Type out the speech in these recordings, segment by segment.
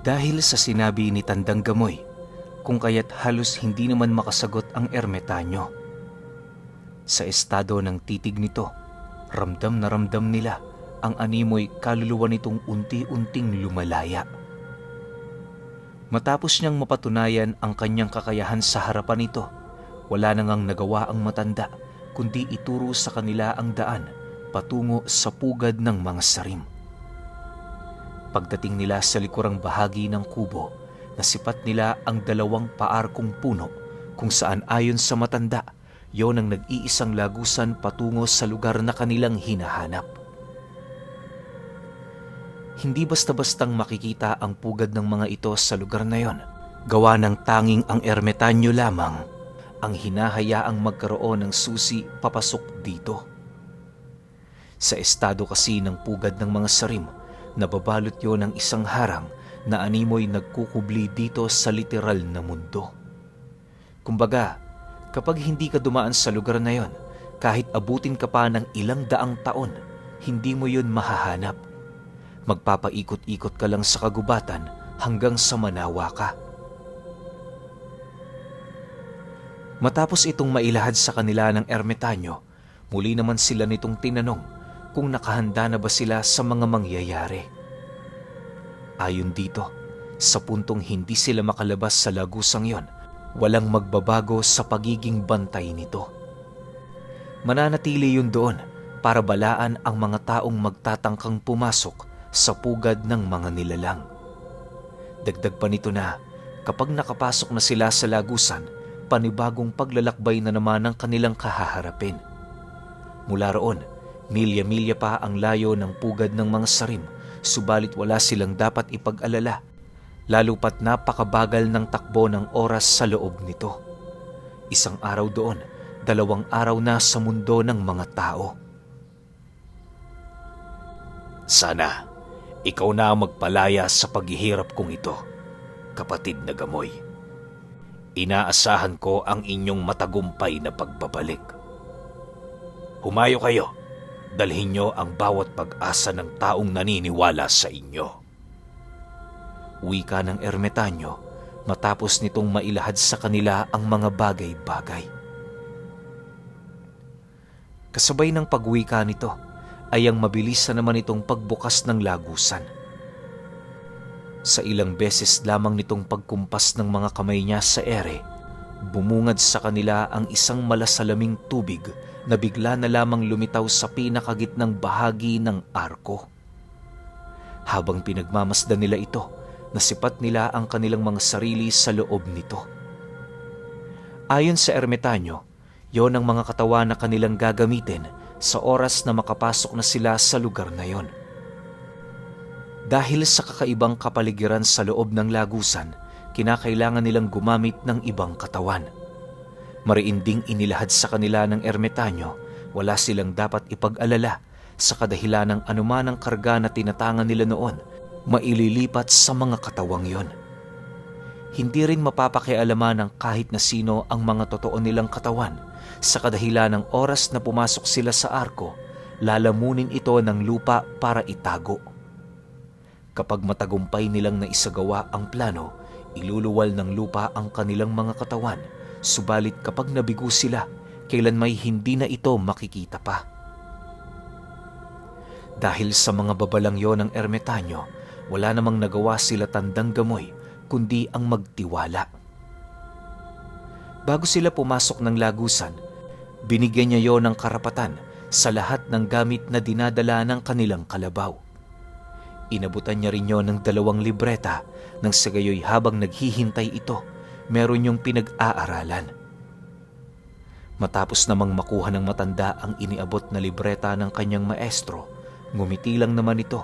Dahil sa sinabi ni Tandang Gamoy, kung kaya't halos hindi naman makasagot ang ermitanyo. Sa estado ng titig nito, ramdam na ramdam nila ang animoy kaluluwa nitong unti-unting lumalaya. Matapos niyang mapatunayan ang kanyang kakayahan sa harapan nito, wala na ngang nagawa ang matanda kundi ituro sa kanila ang daan patungo sa pugad ng mga sarim. Pagdating nila sa likurang bahagi ng kubo, nasipat nila ang dalawang paarkong puno kung saan ayon sa matanda, yon ang nag-iisang lagusan patungo sa lugar na kanilang hinahanap. Hindi basta-bastang makikita ang pugad ng mga ito sa lugar na yon. Gawa ng tanging ang ermitanyo lamang ang hinahayaang magkaroon ng susi papasok dito. Sa estado kasi ng pugad ng mga sarim, nababalot yon ng isang harang na animoy nagkukubli dito sa literal na mundo. Kumbaga, kapag hindi ka dumaan sa lugar na yon, kahit abutin ka pa ng ilang daang taon, hindi mo yon mahahanap. Magpapaikot-ikot ka lang sa kagubatan hanggang sa manawa ka. Matapos itong mailahad sa kanila ng ermitanyo, muli naman sila nitong tinanong kung nakahanda na ba sila sa mga mangyayari. Ayon dito, sa puntong hindi sila makalabas sa lagusang yon, walang magbabago sa pagiging bantay nito. Mananatili yun doon para balaan ang mga taong magtatangkang pumasok sa pugad ng mga nilalang. Dagdag pa nito na kapag nakapasok na sila sa lagusan, panibagong paglalakbay na naman ang kanilang kahaharapin. Mula roon, milya-milya pa ang layo ng pugad ng mga sarim, subalit wala silang dapat ipag-alala, lalo pat napakabagal ng takbo ng oras sa loob nito. Isang araw doon, 2 araw na sa mundo ng mga tao. Sana ikaw na ang magpalaya sa paghihirap kong ito, kapatid na Gamoy. Inaasahan ko ang inyong matagumpay na pagbabalik. Humayo kayo, dalhin nyo ang bawat pag-asa ng taong naniniwala sa inyo. Wika ng ermitanyo matapos nitong mailahad sa kanila ang mga bagay-bagay. Kasabay ng pagwika nito ay ang mabilis na naman itong pagbukas ng lagusan. Sa ilang beses lamang nitong pagkumpas ng mga kamay niya sa ere, bumungad sa kanila ang isang malasalaming tubig na bigla na lamang lumitaw sa pinakagitnang bahagi ng arko. Habang pinagmamasdan nila ito, nasipat nila ang kanilang mga sarili sa loob nito. Ayon sa ermitanyo, yon ang mga katawan na kanilang gagamitin sa oras na makapasok na sila sa lugar na yon. Dahil sa kakaibang kapaligiran sa loob ng lagusan, kinakailangan nilang gumamit ng ibang katawan. Mariinding inilahad sa kanila ng ermitanyo, wala silang dapat ipag-alala sa kadahilan ng anumanang karga na tinatangan nila noon, maililipat sa mga katawang yon. Hindi rin mapapakialaman ng kahit na sino ang mga totoo nilang katawan sa kadahilan ng oras na pumasok sila sa arko, lalamunin ito ng lupa para itago. Kapag matagumpay nilang naisagawa ang plano, iluluwal ng lupa ang kanilang mga katawan, subalit kapag nabigo sila, kailan may hindi na ito makikita pa. Dahil sa mga babalang yon ng ermitanyo, wala namang nagawa sila Tandang Gamoy kundi ang magtiwala. Bago sila pumasok ng lagusan, binigyan niya yon ng karapatan sa lahat ng gamit na dinadala ng kanilang kalabaw. Inabutan niya rin yon ng 2 libreta nang sa gayoy habang naghihintay ito, meron yung pinag-aaralan. Matapos namang makuha ng matanda ang iniabot na libreta ng kanyang maestro, ngumiti lang naman ito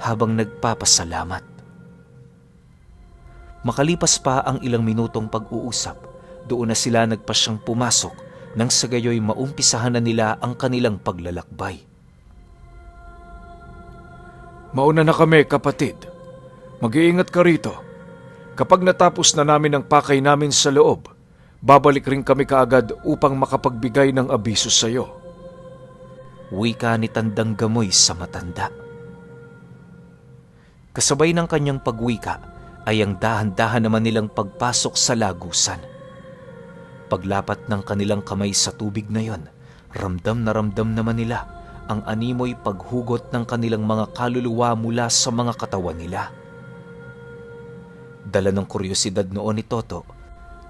habang nagpapasalamat. Makalipas pa ang ilang minutong pag-uusap, doon na sila nagpasyang pumasok nang sa gayoy maumpisahan na nila ang kanilang paglalakbay. Mauna na kami, kapatid. Mag-iingat ka rito. Kapag natapos na namin ang pakay namin sa loob, babalik rin kami kaagad upang makapagbigay ng abiso sa iyo. Wika ni Tandang Gamoy sa matanda. Kasabay ng kanyang pagwika ay ang dahan-dahan naman nilang pagpasok sa lagusan. Paglapat ng kanilang kamay sa tubig na yon, ramdam naman nila ang animoy paghugot ng kanilang mga kaluluwa mula sa mga katawan nila. Dala ng kuryosidad noon ni Toto,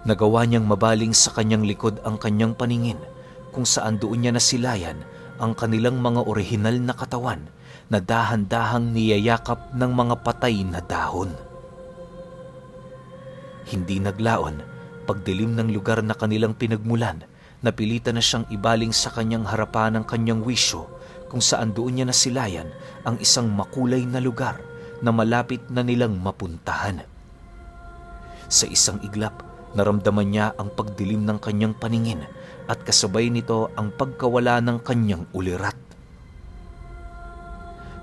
nagawa niyang mabaling sa kanyang likod ang kanyang paningin kung saan doon niya nasilayan ang kanilang mga orihinal na katawan na dahan-dahang niyayakap ng mga patay na dahon. Hindi naglaon, pagdilim ng lugar na kanilang pinagmulan, napilitan na siyang ibaling sa kanyang harapan ang kanyang wisyo kung saan doon niya nasilayan ang isang makulay na lugar na malapit na nilang mapuntahan. Sa isang iglap, naramdaman niya ang pagdilim ng kanyang paningin at kasabay nito ang pagkawala ng kanyang ulirat.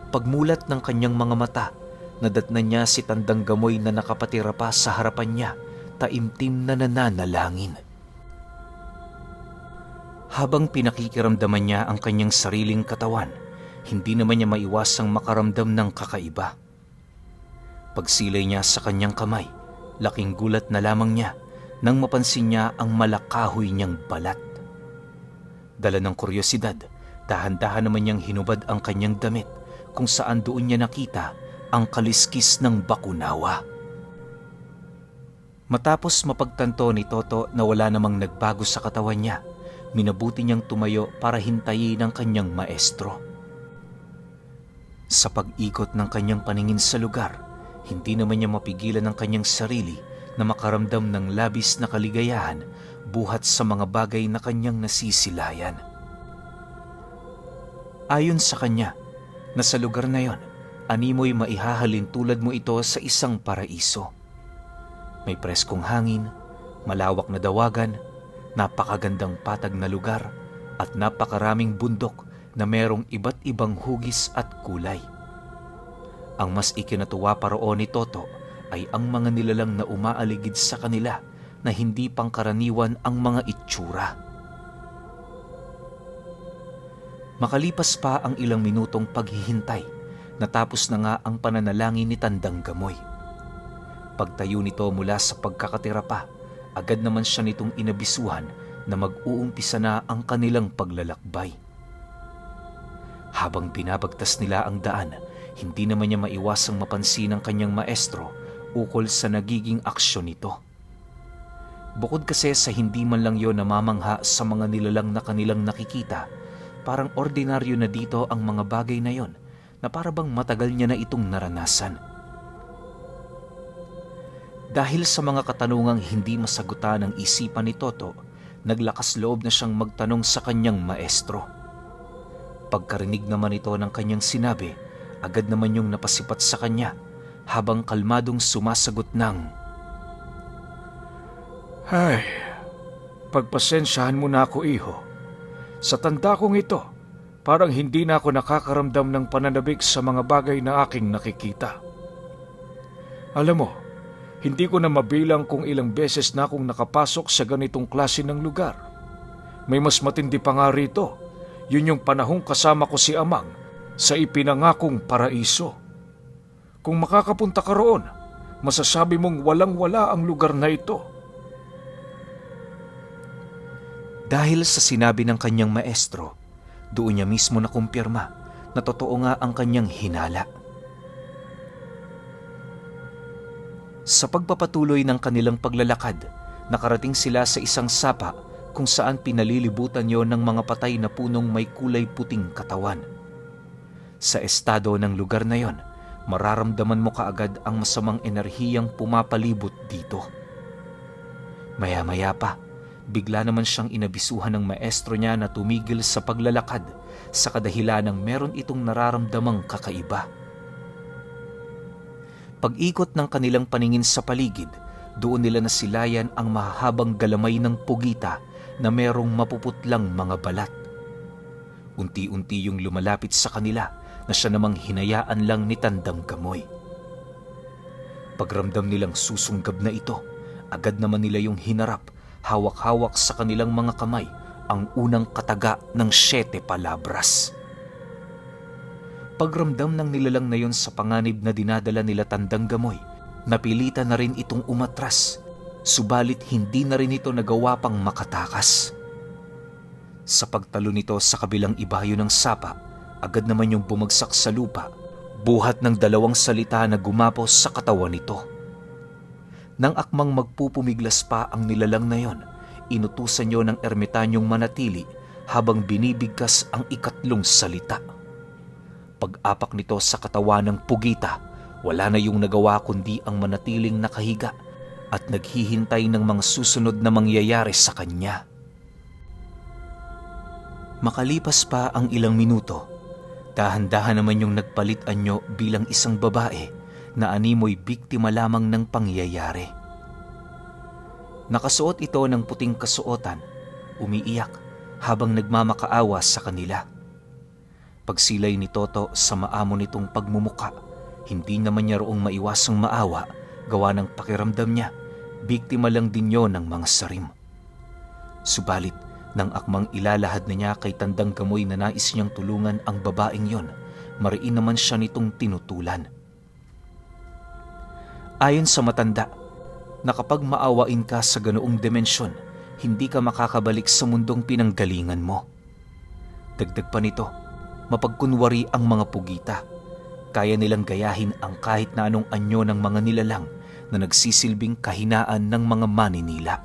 Pagmulat ng kanyang mga mata, nadatnan niya si Tandang Gamoy na nakapatira pa sa harapan niya, taimtim na nananalangin. Habang pinakikiramdaman niya ang kanyang sariling katawan, hindi naman niya maiwasang makaramdam ng kakaiba. Pagsilay niya sa kanyang kamay, laking gulat na lamang niya nang mapansin niya ang malakahoy niyang balat. Dala ng kuryosidad, dahan-dahan naman niyang hinubad ang kanyang damit kung saan doon niya nakita ang kaliskis ng bakunawa. Matapos mapagtanto ni Toto na wala namang nagbago sa katawan niya, minabuti niyang tumayo para hintayin ang kanyang maestro. Sa pag-ikot ng kanyang paningin sa lugar, hindi naman niya mapigilan ang kanyang sarili na makaramdam ng labis na kaligayahan buhat sa mga bagay na kanyang nasisilayan. Ayon sa kanya, na sa lugar na yon, animoy maihahalin tulad mo ito sa isang paraiso. May preskong hangin, malawak na dawagan, napakagandang patag na lugar, at napakaraming bundok na merong iba't ibang hugis at kulay. Ang mas ikinatuwa pa roon ni Toto ay ang mga nilalang na umaaligid sa kanila na hindi pangkaraniwan ang mga itsura. Makalipas pa ang ilang minutong paghihintay, natapos na nga ang pananalangin ni Tandang Gamoy. Pagtayo nito mula sa pagkakatira pa, agad naman siya nitong inabisuhan na mag-uumpisa na ang kanilang paglalakbay. Habang binabagtas nila ang daan, hindi naman niya maiwasang mapansin ang kanyang maestro ukol sa nagiging aksyon nito. Bukod kasi sa hindi man lang yon namamangha sa mga nilalang na kanilang nakikita, parang ordinaryo na dito ang mga bagay na yon na para bang matagal niya na itong naranasan. Dahil sa mga katanungang hindi masagutan ng isipan ni Toto, naglakas loob na siyang magtanong sa kanyang maestro. Pagkarinig naman ito ng kanyang sinabi, agad naman yung napasipat sa kanya habang kalmadong sumasagot ng, Ay, pagpasensyahan mo na ako, iho. Sa tanda kong ito, parang hindi na ako nakakaramdam ng pananabik sa mga bagay na aking nakikita. Alam mo, hindi ko na mabilang kung ilang beses na akong nakapasok sa ganitong klase ng lugar. May mas matindi pa nga rito. Yun yung panahong kasama ko si Amang sa ipinangakong paraiso. Kung makakapunta ka roon, masasabi mong walang-wala ang lugar na ito. Dahil sa sinabi ng kanyang maestro, doon niya mismo nakumpirma na totoo nga ang kanyang hinala. Sa pagpapatuloy ng kanilang paglalakad, nakarating sila sa isang sapa kung saan pinalilibutan yon ng mga patay na punong may kulay puting katawan. Sa estado ng lugar na yon, mararamdaman mo kaagad ang masamang enerhiyang pumapalibot dito. Maya-maya pa, bigla naman siyang inabisuhan ng maestro niya na tumigil sa paglalakad sa kadahilan ng meron itong nararamdamang kakaiba. Pag-ikot ng kanilang paningin sa paligid, doon nila nasilayan ang mahahabang galamay ng pugita na merong mapuputlang mga balat. Unti-unti yung lumalapit sa kanila na siya namang hinayaan lang ni Tandang Gamoy. Pagramdam nilang susunggab na ito, agad naman nila yung hinarap, hawak-hawak sa kanilang mga kamay ang unang kataga ng 7 palabras. Pagramdam ng nilalang na yon sa panganib na dinadala nila Tandang Gamoy, Napilitan na rin itong umatras, subalit hindi na rin ito nagawa pang makatakas. Sa pagtalo nito sa kabilang ibayo ng sapa, agad naman yung bumagsak sa lupa, buhat ng dalawang salita na gumapos sa katawan nito. Nang akmang magpupumiglas pa ang nilalang na yon, inutusan niyo ng ermitanyong manatili habang binibigkas ang ikatlong salita. Pag-apak nito sa katawan ng pugita, wala na yung nagawa kundi ang manatiling nakahiga at naghihintay ng mga susunod na mangyayari sa kanya. Makalipas pa ang ilang minuto, dahan-dahan naman yung nagpalit anyo bilang isang babae na animoy biktima lamang ng pangyayari. Nakasuot ito ng puting kasuotan, umiiyak habang nagmamakaawa sa kanila. Pagsilay ni Toto sa maamo nitong pagmumuka, hindi naman niya roong maiwasang maawa gawa ng pakiramdam niya, biktima lang din yon ng mga sarim. Subalit, nang akmang ilalahad na niya kay Tandang Gamoy na nais niyang tulungan ang babaeng yon, mariin naman siya nitong tinutulan. Ayon sa matanda, na kapag maawain ka sa ganoong dimensyon, hindi ka makakabalik sa mundong pinanggalingan mo. Dagdag pa nito, mapagkunwari ang mga pugita. Kaya nilang gayahin ang kahit na anong anyo ng mga nilalang na nagsisilbing kahinaan ng mga maninila.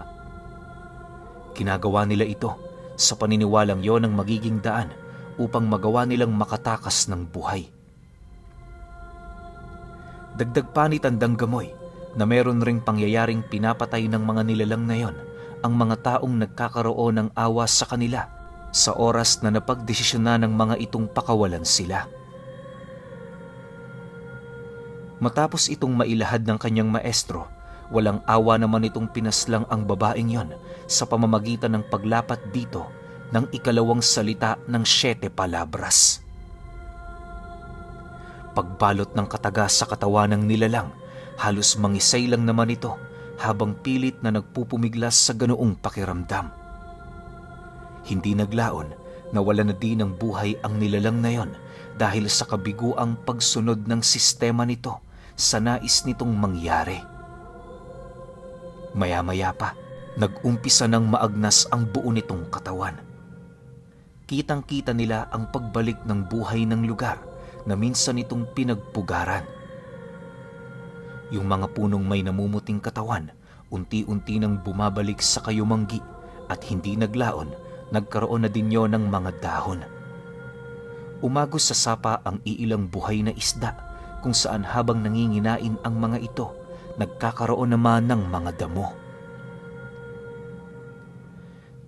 Ginagawa nila ito sa paniniwalang yon ang magiging daan upang magawa nilang makatakas ng buhay. Dagdag pa ni Tandang Gamoy na meron ring pangyayaring pinapatay ng mga nilalang na yon ang mga taong nagkakaroon ng awa sa kanila sa oras na napagdesisyonan ng mga itong pakawalan sila. Matapos itong mailahad ng kanyang maestro, walang awa naman itong pinaslang ang babaeng yon sa pamamagitan ng paglapat dito ng ikalawang salita ng 7 palabras. Pagbalot ng kataga sa katawan ng nilalang, halos mangisay lang naman ito habang pilit na nagpupumiglas sa ganoong pakiramdam. Hindi naglaon na wala na din ng buhay ang nilalang na yon dahil sa kabiguang pagsunod ng sistema nito sa nais nitong mangyari. Maya-maya pa, nag-umpisa ng maagnas ang buo nitong katawan. Kitang-kita nila ang pagbalik ng buhay ng lugar na minsan itong pinagpugaran. Yung mga punong may namumuting katawan, unti-unti nang bumabalik sa kayumanggi at hindi naglaon, nagkaroon na din yon ng mga dahon. Umagos sa sapa ang iilang buhay na isda kung saan habang nanginginain ang mga ito, nagkakaroon naman ng mga damo.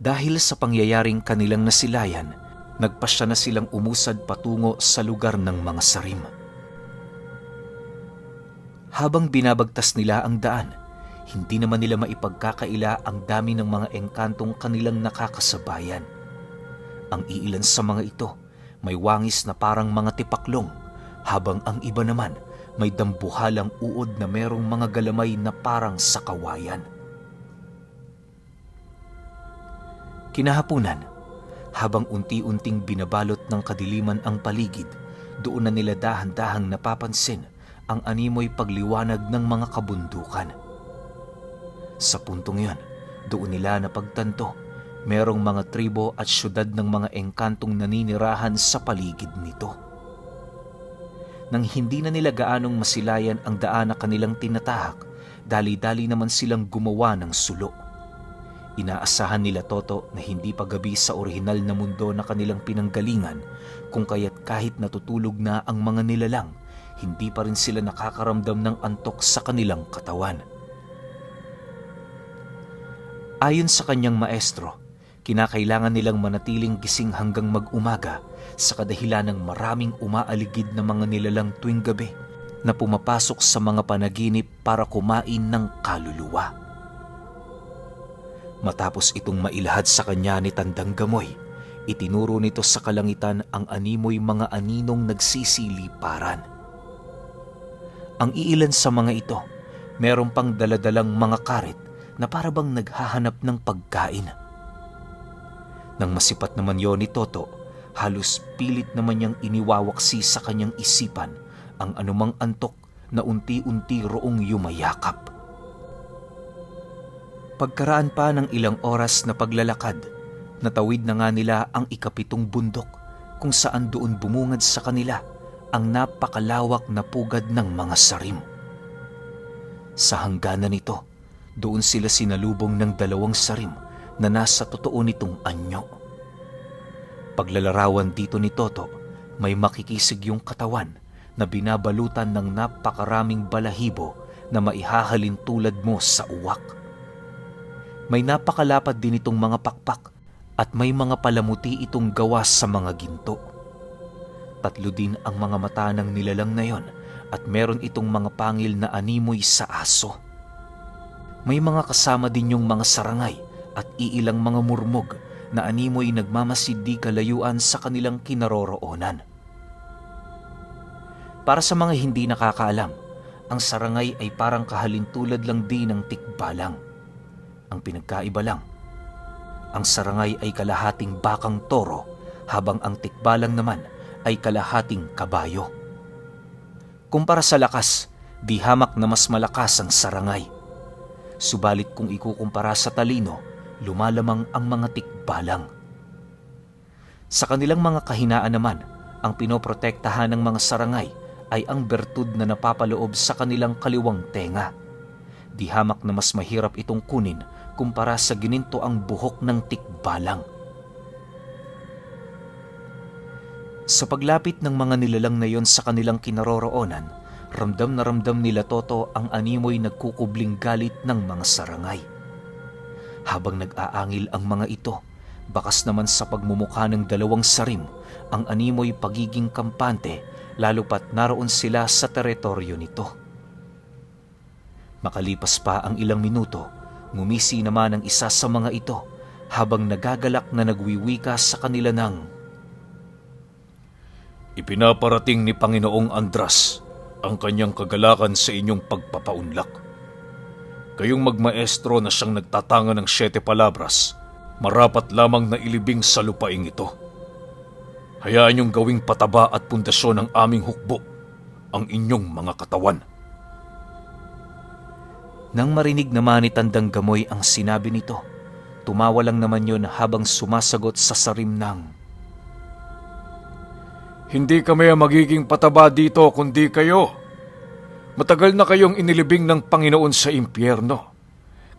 Dahil sa pangyayaring kanilang nasilayan, nagpasya na silang umusad patungo sa lugar ng mga sarim. Habang binabagtas nila ang daan, hindi naman nila maipagkakaila ang dami ng mga engkantong kanilang nakakasabayan. Ang iilan sa mga ito may wangis na parang mga tipaklong, habang ang iba naman may dambuhalang uod na merong mga galamay na parang sa kawayan. Kinahapunan, habang unti-unting binabalot ng kadiliman ang paligid, doon na nila dahan-dahang napapansin ang animoy pagliwanag ng mga kabundukan. Sa puntong yon, doon nila napagtanto, merong mga tribo at syudad ng mga engkantong naninirahan sa paligid nito. Nang hindi na nila gaanong masilayan ang daan na kanilang tinatahak, dali-dali naman silang gumawa ng sulo. Inaasahan nila Toto na hindi pa gabi sa orihinal na mundo na kanilang pinanggalingan, kung kaya't kahit natutulog na ang mga nilalang, hindi pa rin sila nakakaramdam ng antok sa kanilang katawan. Ayon sa kanyang maestro, kinakailangan nilang manatiling gising hanggang mag-umaga sa kadahilan ng maraming umaaligid na mga nilalang tuwing gabi na pumapasok sa mga panaginip para kumain ng kaluluwa. Matapos itong mailahad sa kanya ni Tandang Gamoy, itinuro nito sa kalangitan ang animoy mga aninong nagsisiliparan. Ang iilan sa mga ito, meron pang daladalang mga karet na parabang naghahanap ng pagkain. Nang masipat naman yon ni Toto, halos pilit naman niyang iniwawaksi sa kanyang isipan ang anumang antok na unti-unti roong yumayakap. Pagkaraan pa ng ilang oras na paglalakad, natawid na nga nila ang ikapitong bundok kung saan doon bumungad sa kanila ang napakalawak na pugad ng mga sarim. Sa hangganan nito, doon sila sinalubong ng dalawang sarim na nasa totoo nitong anyo. Paglalarawan dito ni Toto, may makikisig yung katawan na binabalutan ng napakaraming balahibo na maihahalin tulad mo sa uwak. May napakalapad din itong mga pakpak at may mga palamuti itong gawa sa mga ginto. Tatlo din ang mga mata ng nilalang na yon at meron itong mga pangil na animoy sa aso. May mga kasama din yung mga sarangay at iilang mga murmog na animoy nagmamasid di kalayuan sa kanilang kinaroroonan. Para sa mga hindi nakakaalam, ang sarangay ay parang kahalintulad lang din ng tikbalang. Ang pinagkaiba lang, ang sarangay ay kalahating bakang toro habang ang tikbalang naman ay kalahating kabayo. Kumpara sa lakas, di hamak na mas malakas ang sarangay. Subalit kung ikukumpara sa talino, lumalamang ang mga tikbalang. Sa kanilang mga kahinaan naman, ang pinoprotektahan ng mga sarangay ay ang bertud na napapaloob sa kanilang kaliwang tenga. Di hamak na mas mahirap itong kunin kumpara sa gininto ang buhok ng tikbalang. Sa paglapit ng mga nilalang na yon sa kanilang kinaroroonan, ramdam na ramdam nila Toto ang animoy nagkukubling galit ng mga sarangay. Habang nag-aangil ang mga ito, bakas naman sa pagmumukha ng dalawang sarim ang animoy pagiging kampante, lalo pat naroon sila sa teritoryo nito. Makalipas pa ang ilang minuto, ngumisi naman ang isa sa mga ito habang nagagalak na nagwiwika sa kanila ng, Ipinaparating ni Panginoong Andras ang kanyang kagalakan sa inyong pagpapaunlak. Kayong magmaestro na siyang nagtatanga ng 7 palabras, marapat lamang na ilibing sa lupaing ito. Hayaan niyong gawing pataba at pundasyon ng aming hukbo ang inyong mga katawan. Nang marinig naman ni Tandang Gamoy ang sinabi nito, tumawa lang naman yon habang sumasagot sa sarim ng, Hindi kami ang magiging pataba dito kundi kayo. Matagal na kayong inilibing ng Panginoon sa impyerno.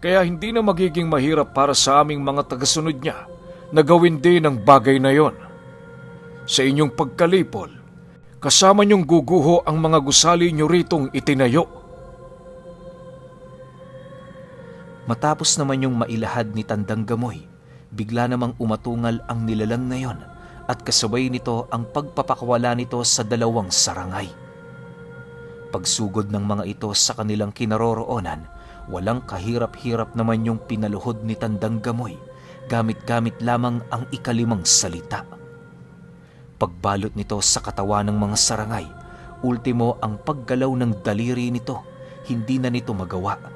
Kaya hindi na magiging mahirap para sa aming mga tagasunod niya na gawin din ang bagay na yon. Sa inyong pagkalipol, kasama niyong guguho ang mga gusali niyo ritong itinayo. Matapos naman yung mailahad ni Tandang Gamoy, bigla namang umatungal ang nilalang na yon at kasabay nito ang pagpapakawala nito sa dalawang sarangay. Pagsugod ng mga ito sa kanilang kinaroroonan, walang kahirap-hirap naman yung pinaluhod ni Tandang Gamoy, gamit-gamit lamang ang ikalimang salita. Pagbalot nito sa katawan ng mga sarangay, ultimo ang paggalaw ng daliri nito, hindi na nito magawa.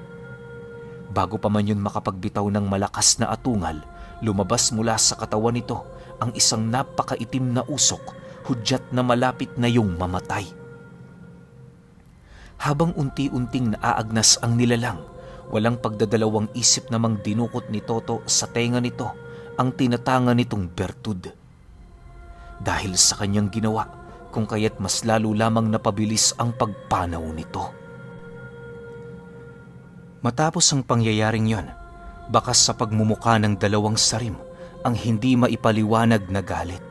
Bago pa man yun makapagbitaw ng malakas na atungal, lumabas mula sa katawan nito ang isang napakaitim na usok, hudyat na malapit na yung mamatay. Habang unti-unting naaagnas ang nilalang, walang pagdadalawang isip namang dinukot ni Toto sa tenga nito ang tinatanga nitong bertud. Dahil sa kanyang ginawa, kung kaya't mas lalo lamang napabilis ang pagpanaw nito. Matapos ang pangyayaring yon, bakas sa pagmumuka ng dalawang sarim ang hindi maipaliwanag na galit.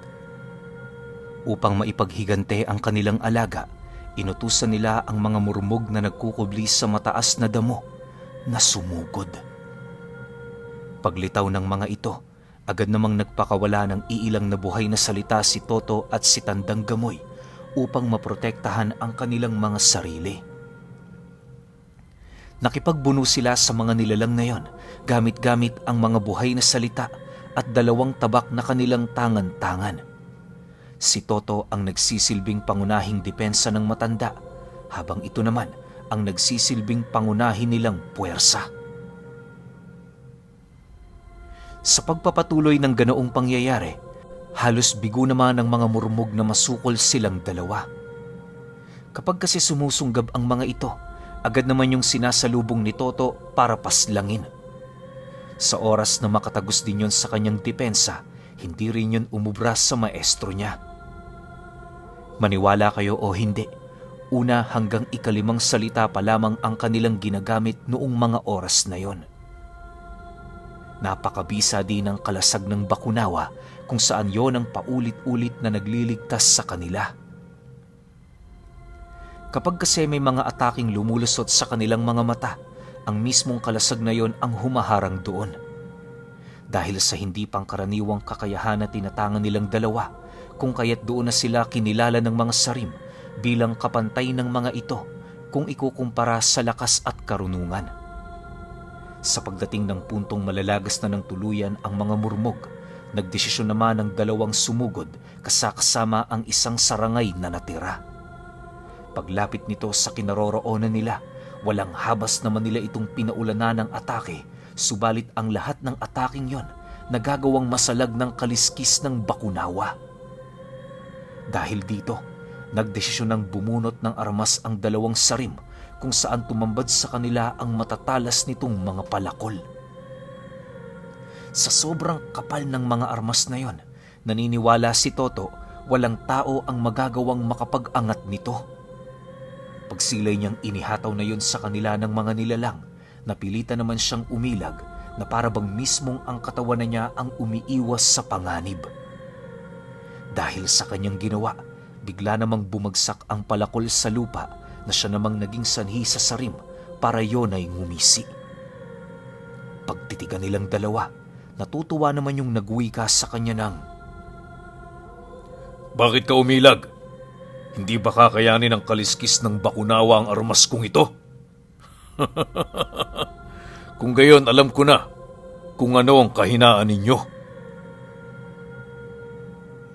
Upang maipaghigante ang kanilang alaga, inutusan nila ang mga murmog na nagkukubli sa mataas na damo na sumugod. Paglitaw ng mga ito, agad namang nagpakawala ng iilang na buhay na salita si Toto at si Tandang Gamoy upang maprotektahan ang kanilang mga sarili. Nakipagbuno sila sa mga nilalang na yon, gamit-gamit ang mga buhay na salita at dalawang tabak na kanilang tangan-tangan. Si Toto ang nagsisilbing pangunahing depensa ng matanda, habang ito naman ang nagsisilbing pangunahin nilang puwersa. Sa pagpapatuloy ng ganoong pangyayari, halos bigo naman ang mga murmog na masukol silang dalawa. Kapag kasi sumusunggab ang mga ito, agad naman yung sinasalubong ni Toto para paslangin. Sa oras na makatagos din yon sa kanyang depensa, hindi rin yun umubra sa maestro niya. Maniwala kayo o hindi, una hanggang ikalimang salita pa lamang ang kanilang ginagamit noong mga oras na yon. Napakabisa din ang kalasag ng bakunawa kung saan yon ang paulit-ulit na nagliligtas sa kanila. Kapag kasi may mga ataking lumulusot sa kanilang mga mata, ang mismong kalasag na yon ang humaharang doon. Dahil sa hindi pangkaraniwang kakayahan na tinatangan nilang dalawa, kung kaya't doon na sila kinilala ng mga sarim bilang kapantay ng mga ito kung ikukumpara sa lakas at karunungan. Sa pagdating ng puntong malalagas na ng tuluyan ang mga murmog, nagdesisyon naman ng dalawang sumugod kasama ang isang sarangay na natira. Paglapit nito sa kinaroroonan nila, walang habas naman nila itong pinaulanan ng atake, subalit ang lahat ng ataking yon nagagawang masalag ng kaliskis ng bakunawa. Dahil dito, nagdesisyon ng bumunot ng armas ang dalawang sarim kung saan tumambad sa kanila ang matatalas nitong mga palakol. Sa sobrang kapal ng mga armas na yon, naniniwala si Toto walang tao ang magagawang makapag-angat nito. Pagsilay niyang inihataw na yon sa kanila ng mga nilalang, napilitan naman siyang umilag na para bang mismong ang katawan na niya ang umiiwas sa panganib. Dahil sa kanyang ginawa, bigla namang bumagsak ang palakol sa lupa na siya namang naging sanhi sa sarim para yon ay ngumisi. Pagtitigan nilang dalawa, natutuwa naman yung nagwika sa kanya ng, Bakit ka umilag? Hindi ba kakayanin ng kaliskis ng bakunawa ang armas kong ito? Kung gayon, alam ko na kung ano ang kahinaan ninyo.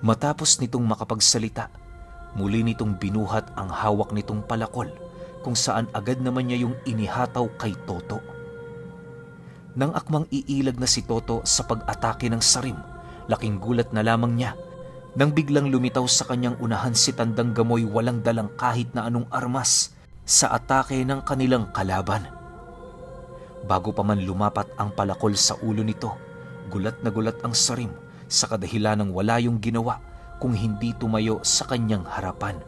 Matapos nitong makapagsalita, muli nitong binuhat ang hawak nitong palakol kung saan agad naman niya yung inihataw kay Toto. Nang akmang iilag na si Toto sa pag-atake ng sarim, laking gulat na lamang niya nang biglang lumitaw sa kanyang unahan si Tandang Gamoy walang dalang kahit na anong armas sa atake ng kanilang kalaban. Bago pa man lumapat ang palakol sa ulo nito, gulat na gulat ang sarim sa kadahilan ng wala yung ginawa kung hindi tumayo sa kanyang harapan.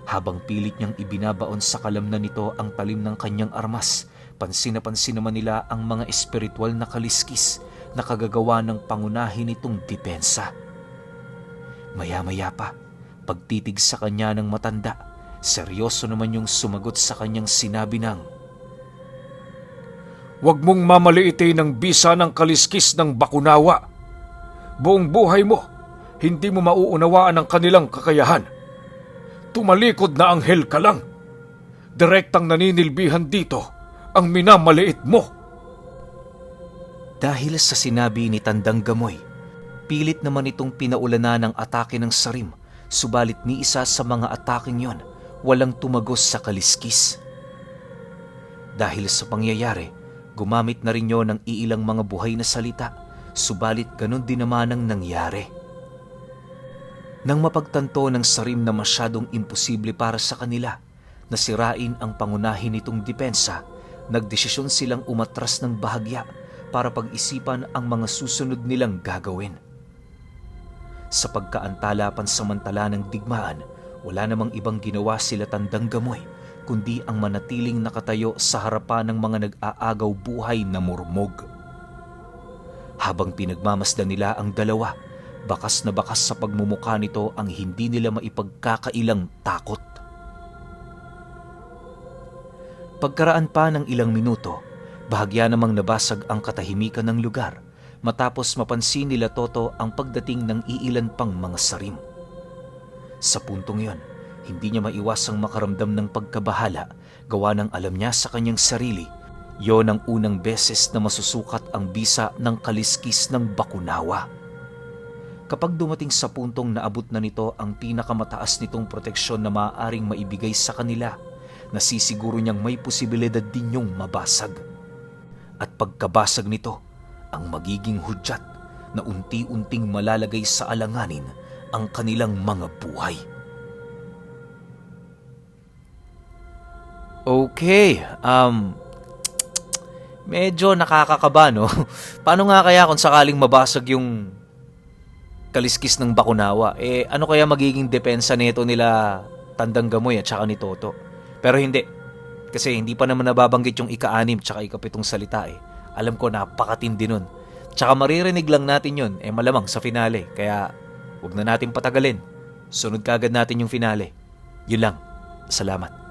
Habang pilit niyang ibinabaon sa kalamnan nito ang talim ng kanyang armas, pansin na pansin naman nila ang mga espiritual na kaliskis na kagagawa ng pangunahin nitong depensa. Maya-maya pa, pagtitig sa kanya ng matanda, seryoso naman yung sumagot sa kanyang sinabi ng, Huwag mong mamaliitin ang bisa ng kaliskis ng bakunawa. Buong buhay mo, hindi mo mauunawaan ang kanilang kakayahan. Tumalikod na anghel ka lang. Direktang naninilbihan dito ang minamaliit mo. Dahil sa sinabi ni Tandang Gamoy, pilit naman itong pinaulanan ng atake ng sarim, subalit ni isa sa mga ataking yon walang tumagos sa kaliskis. Dahil sa pangyayari, gumamit na rin yon ng iilang mga buhay na salita, subalit ganon din naman ang nangyari. Nang mapagtanto ng sarim na masyadong imposible para sa kanila na sirain ang pangunahin nitong depensa, nagdesisyon silang umatras ng bahagya para pag-isipan ang mga susunod nilang gagawin. Sa pagkaantala pansamantala ng digmaan, wala namang ibang ginawa sila Tandang Gamoy kundi ang manatiling nakatayo sa harapan ng mga nag-aagaw buhay na murmog. Habang pinagmamasdan nila ang dalawa, bakas na bakas sa pagmumukha nito ang hindi nila maipagkakailang takot. Pagkaraan pa ng ilang minuto, bahagya namang nabasag ang katahimikan ng lugar matapos mapansin nila Toto ang pagdating ng iilan pang mga sarim. Sa puntong yon, hindi niya maiwasang makaramdam ng pagkabahala gawa ng alam niya sa kanyang sarili, yon ang unang beses na masusukat ang bisa ng kaliskis ng bakunawa. Kapag dumating sa puntong naabot na nito ang pinakamataas nitong proteksyon na maaaring maibigay sa kanila, nasisiguro niyang may posibilidad din niyong mabasag. At pagkabasag nito, ang magiging hudyat na unti-unting malalagay sa alanganin ang kanilang mga buhay. Okay, medyo nakakakaba, no? Paano nga kaya kung sakaling mabasag yung kaliskis ng Bakunawa? Ano kaya magiging depensa nito nila Tandang Gamoy at saka ni Toto? Pero hindi. Kasi hindi pa naman nababanggit yung ika-6 tsaka ika-7 salita eh. Alam ko napakatindi nun. Tsaka maririnig lang natin yun, malamang sa finale. Kaya wag na natin patagalin. Sunod kagad natin yung finale. Yun lang. Salamat.